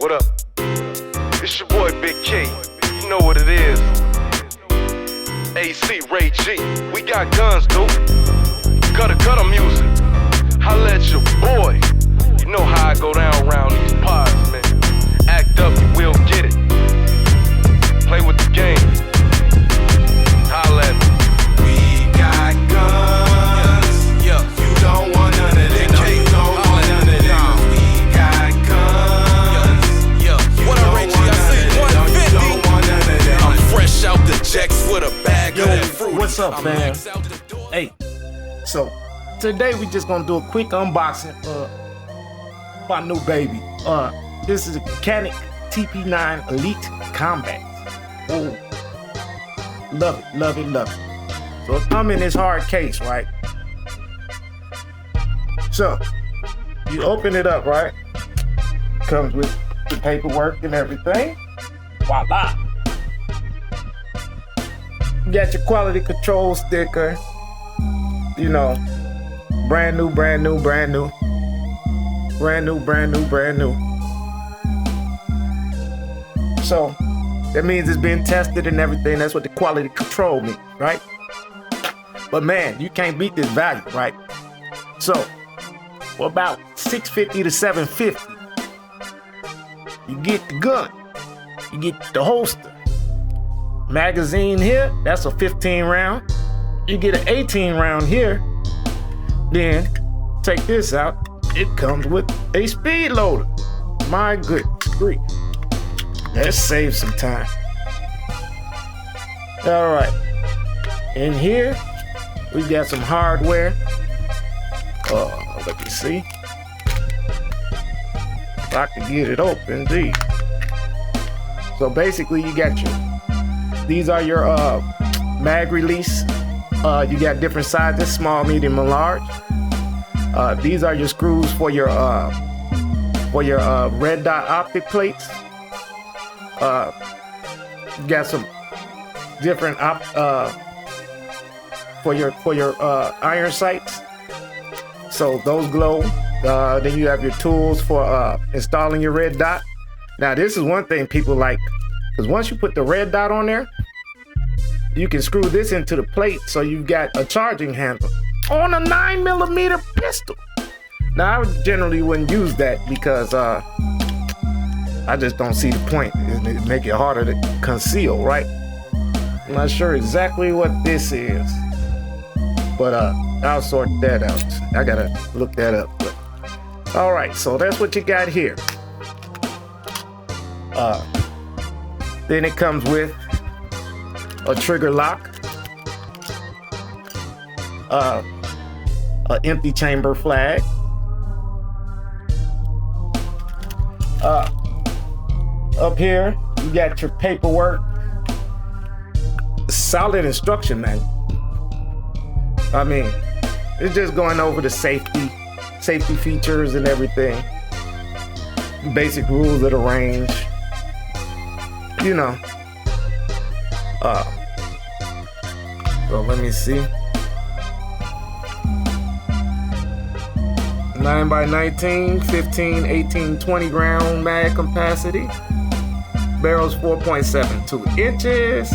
What up? It's your boy Big K. You know what it is. AC Ray G. We got guns, dude. Cutter music. Holla at your boy. You know how I go down around these pods, man. Act up, you will get it. Play with the game. Holla at me. We got guns. Yeah. You don't want none of that. No, you don't want none of that. We got guns. Yeah. What up, Ray G? I see 150. You don't want none of that. I'm fresh out the jacks with a bag of that fruit. What's up, man? Hey, so today we just gonna do a quick unboxing of my new baby. This is a Canik TP9 Elite Combat. Oh, love it, love it, love it. So it come in this hard case, right? So you open it up, right? Comes with the paperwork and everything. Voila! You got your quality control sticker. You know, brand new. So that means it's been tested and everything. That's what the quality control means, right? But man, you can't beat this value, right? So for about $650 to $750, you get the gun, you get the holster. Magazine here, that's a 15 round. You get an 18 round here. Then take this out. It comes with a speed loader. My goodness grief. Let's save some time. All right. In here, we got some hardware. Let me see. If I can get it open, geez. So basically, you got these are your mag release. You got different sizes, small, medium, and large. These are your screws for your red dot optic plates. You got some different for your iron sights. So those glow. Then you have your tools for installing your red dot. Now this is one thing people like, because once you put the red dot on there, you can screw this into the plate, so you've got a charging handle on a 9mm pistol. Now I generally wouldn't use that because I just don't see the point. It make it harder to conceal, right? I'm not sure exactly what this is, but I'll sort that out. I gotta look that up. But all right, so that's what you got here. Then it comes with a trigger lock, an empty chamber flag, up here you got your paperwork, solid instruction manual. I mean, it's just going over the safety features and everything, basic rules of the range, you know. So let me see. 9x19, 15, 18, 20 round mag capacity. Barrel's 4.72 inches.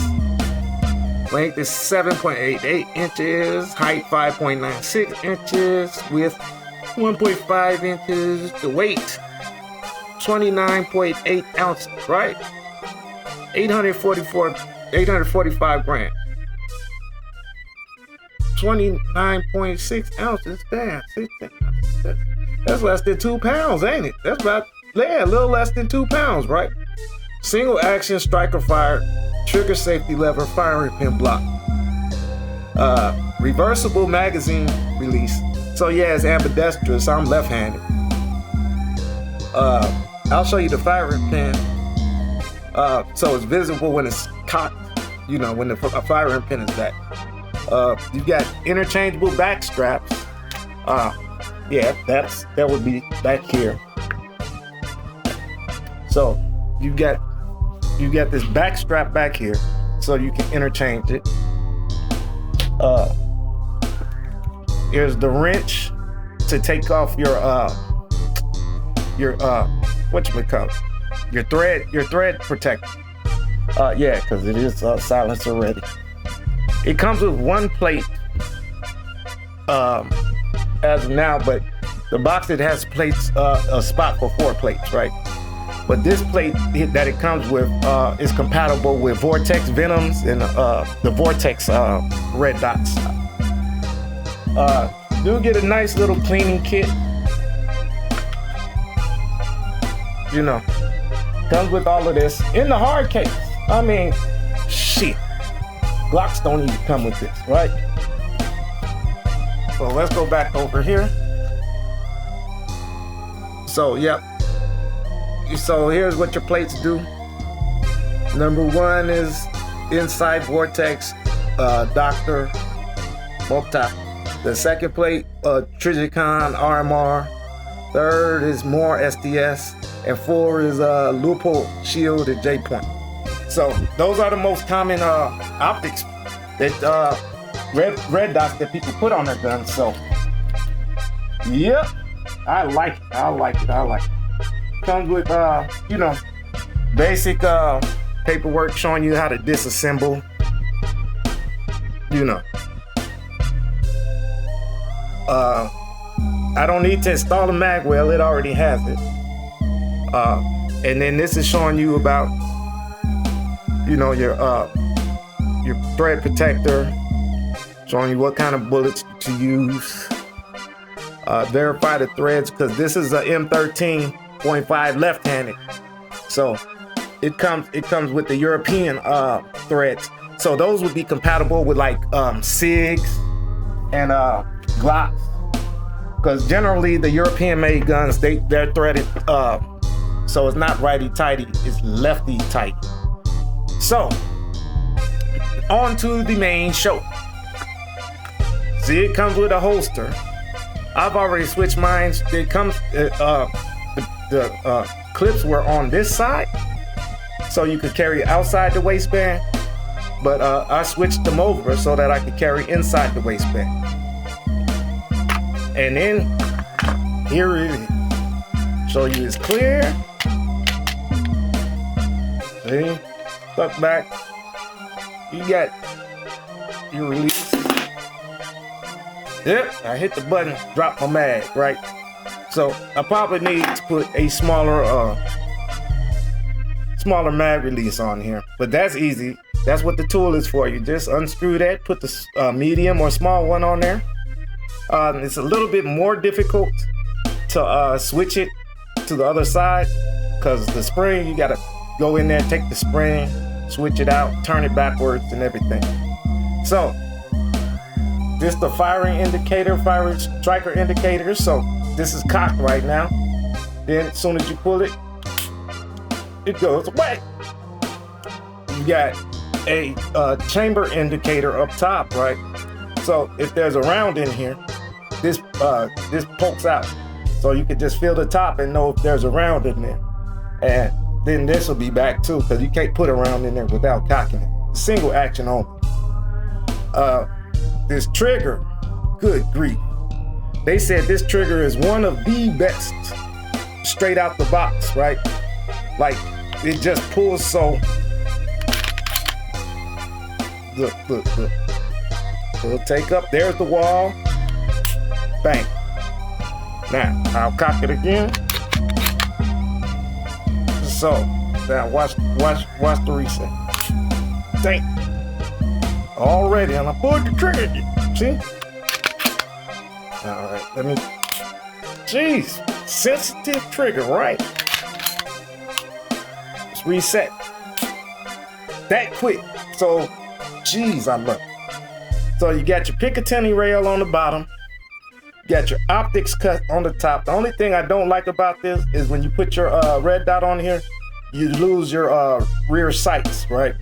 Length is 7.88 inches. Height 5.96 inches. Width 1.5 inches. The weight 29.8 ounces, right? 845 grams. 29.6 ounces. Damn, that's less than 2 pounds, ain't it? That's about, yeah, a little less than 2 pounds, right? Single action striker fire, trigger safety lever, firing pin block. Reversible magazine release. So yeah, it's ambidextrous. I'm left-handed. I'll show you the firing pin. So it's visible when it's cocked, you know, when the firing pin is back. You got interchangeable back straps. Yeah, that would be back here. So you got this back strap back here, so you can interchange it. Here's the wrench to take off your whatchamacallit, thread protector. Yeah, because it is silenced already. It comes with one plate as of now, but the box it has plates, a spot for 4 plates, right? But this plate that it comes with is compatible with Vortex Venoms and the Vortex red dots. Do get a nice little cleaning kit. You know, comes with all of this in the hard case. I mean, shit. Glocks don't even come with this, right? So let's go back over here. So, yep. So here's what your plates do. Number 1 is inside Vortex Doctor bulk top. The second plate, Trigicon RMR. Third is more SDS. And 4 is Loophole Shield and J Point. So those are the most common optics that red dots that people put on their guns. So yep, I like it. Comes with you know, basic paperwork showing you how to disassemble. You know, I don't need to install a mag well, it already has it. And then this is showing you about, you know, your thread protector, showing you what kind of bullets to use. Verify the threads, because this is a M13.5 left-handed, so it comes with the European threads. So those would be compatible with like SIGs and Glocks, because generally the European-made guns they're threaded. So it's not righty-tighty, it's lefty-tighty. So, on to the main show. See, it comes with a holster. I've already switched mine. It comes, the clips were on this side, so you could carry outside the waistband, but I switched them over so that I could carry inside the waistband. And then, here it is. Show you it's clear. See? Tuck back. You got your release. Yep, I hit the button, drop my mag, right? So I probably need to put a smaller mag release on here, but that's easy. That's what the tool is for. You just unscrew that, put the medium or small one on there. It's a little bit more difficult to switch it to the other side, because the spring, you gotta go in there, take the spring, switch it out, turn it backwards and everything. So this is the firing indicator, firing striker indicator. So this is cocked right now. Then as soon as you pull it, it goes away. You got a chamber indicator up top, right? So if there's a round in here, this pokes out. So you can just feel the top and know if there's a round in there. And then this will be back too, because you can't put a round in there without cocking it. Single action only. This trigger, good grief. They said this trigger is one of the best straight out the box, right? Like, it just pulls so. Look. It'll take up, there's the wall. Bang. Now, I'll cock it again. So, now watch the reset. Dang. Already, and I pulled the trigger again. See? All right, let me. Jeez, sensitive trigger, right? Let's reset. That quick. So, jeez, I love it. So you got your Picatinny rail on the bottom. You got your optics cut on the top. The only thing I don't like about this is when you put your red dot on here, you lose your rear sights, right?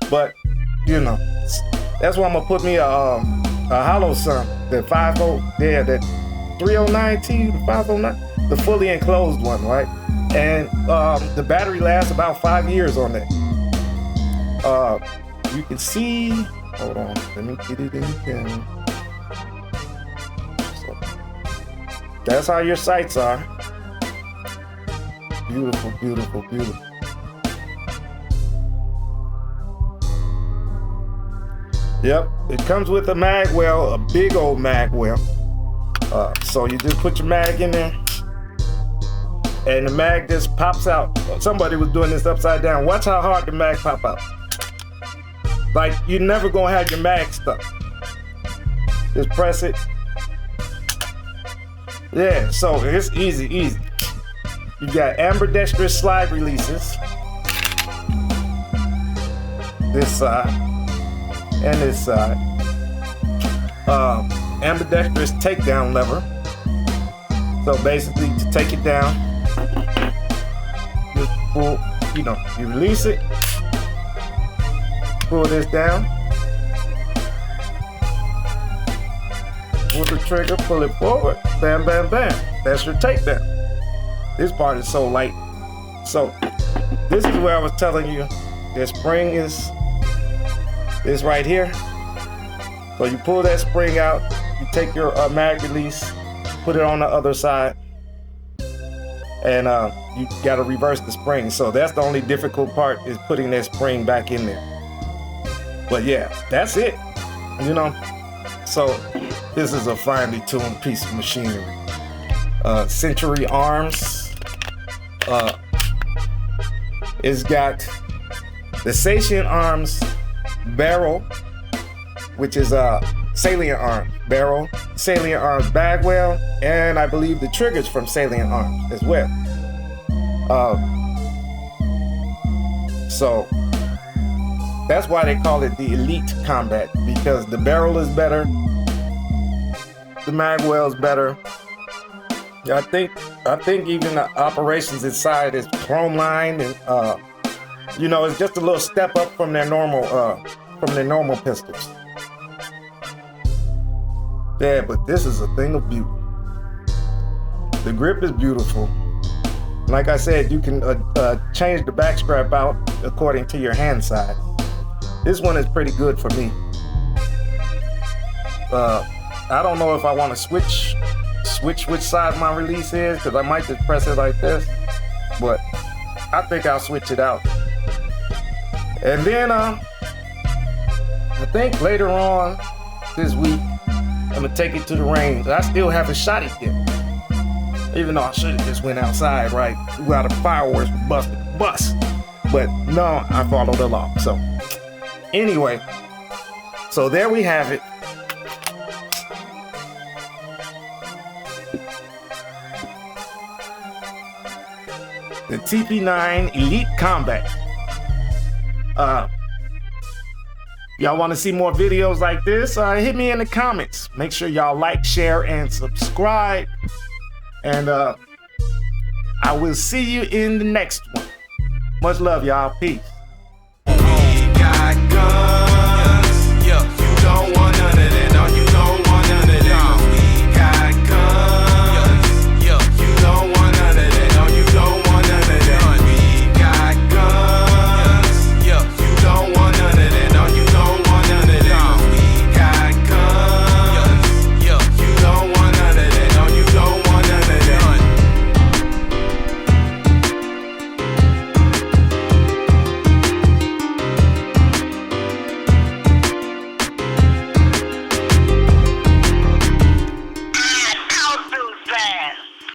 But you know, that's why I'm gonna put me a hollow sun, the 50, yeah, that 309T, the 509, the fully enclosed one, right? And the battery lasts about 5 years on that. You can see, hold on, let me get it in the camera. So, that's how your sights are. Beautiful, beautiful, beautiful. Yep, it comes with a mag well, a big old mag well. So you just put your mag in there, and the mag just pops out. Somebody was doing this upside down. Watch how hard the mag pop out. Like, you're never gonna have your mag stuck. Just press it. Yeah, so it's easy, easy. You got ambidextrous slide releases. This side and this side. Ambidextrous takedown lever. So basically, to take it down, just pull, you release it, pull this down, pull the trigger, pull it forward, bam, bam, bam. That's your takedown. This part is so light. So this is where I was telling you, the spring is this right here. So you pull that spring out, you take your mag release, put it on the other side, and you got to reverse the spring. So that's the only difficult part, is putting that spring back in there. But yeah, that's it. So this is a finely tuned piece of machinery. Century arms. It's got the Satian arms barrel, which is a salient arm barrel, salient arms bagwell, and I believe the triggers from salient arms as well. So that's why they call it the Elite Combat, because the barrel is better, the magwell is better. I think even the operations inside is chrome lined, and it's just a little step up from their normal pistols. Yeah, but this is a thing of beauty. The grip is beautiful. Like I said, you can change the back strap out according to your hand size. This one is pretty good for me. I don't know if I want to switch which side my release is, because I might just press it like this, but I think I'll switch it out. And then I think later on this week, I'm gonna take it to the range. I still haven't shot it yet, even though I should have just went outside, right? While the fireworks were bust. But no, I followed the law. So anyway, so there we have it. The TP9 Elite Combat. Y'all want to see more videos like this? Hit me in the comments. Make sure y'all like, share, and subscribe. And I will see you in the next one. Much love, y'all. Peace. We got guns.